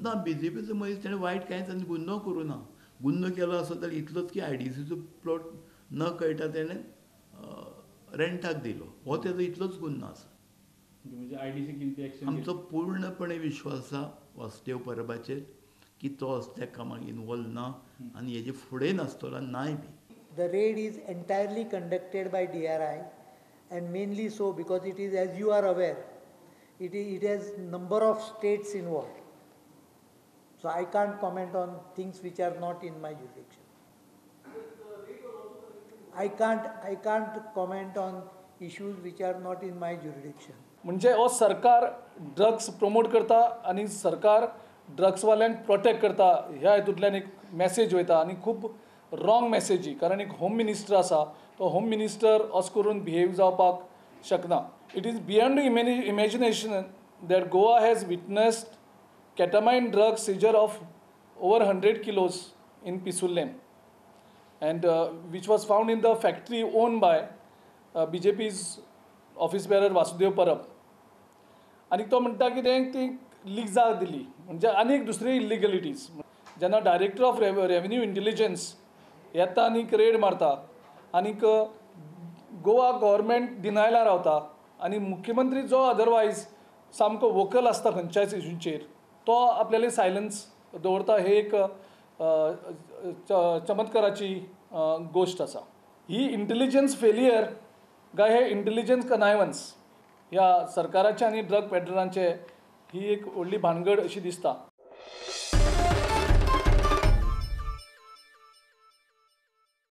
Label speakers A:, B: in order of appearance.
A: ना BJPचो मनीस ताणें वायट कांयच आनी गुन्हो करूं ना. गुन्हो केलो आसत जाल्यार इतलोच की IDCचो प्लॉट न कळटा ताणें रेंटाक दिलो, हो तेजो इतलोच गुन्हो आसा.
B: म्हणजे IDC कितें एक्शन
A: आमचो पूर्णपणे विश्वास आसा वासुदेव परबाचेर की तो असल्या कामाक इनवॉल्व ना आनी हेजे फुडें नासतलो नाय बी.
C: The raid is entirely conducted by DRI, and mainly so because it is, as you are aware, it has number of states involved. So I can't comment on things which are not in my jurisdiction. I can't comment on issues which are not in my jurisdiction.
D: म्हणजे हो सरकार drugs promote करता आनी सरकार ड्रग्सवाल्यांक protect करता ह्या हेतूंतल्यान एक message वयता आनी खूब रॉंग मॅसेजी. कारण एक होम मिनिस्टर आसा तो होम मिनिस्टर असो करून बिहेव जावपाक शकना. It is beyond imagination that Goa has witnessed ketamine drug seizure of over 100 kilos in Pisulem, and which was found in the factory owned by BJP's office bearer Vasudev Parab. आणि तो म्हणटा की ती leak जावंक दिली म्हणजे आनीक दुसरी इलिगलिटीज. जेन्ना डायरेक्टर ऑफ रेव्हेन्यू इंटेलिजन्स येता आनीक रेड मारता आनीक गोवा गव्हर्मेंट डिनायला रावता आनी मुख्यमंत्री जो अदरवायज सामको वोकल आसता खंयच्याच इश्यूचेर तो आपल्याली सायलन्स दवरता. हे एक चमत्काराची गोष्ट आसा. ही इंटेलिजन्स फेलियर काय हे इंटेलिजन्स कनायवन्स ह्या सरकाराचे आनी ड्रग पेडलरांचे ही एक व्हडली भानगड अशी दिसता.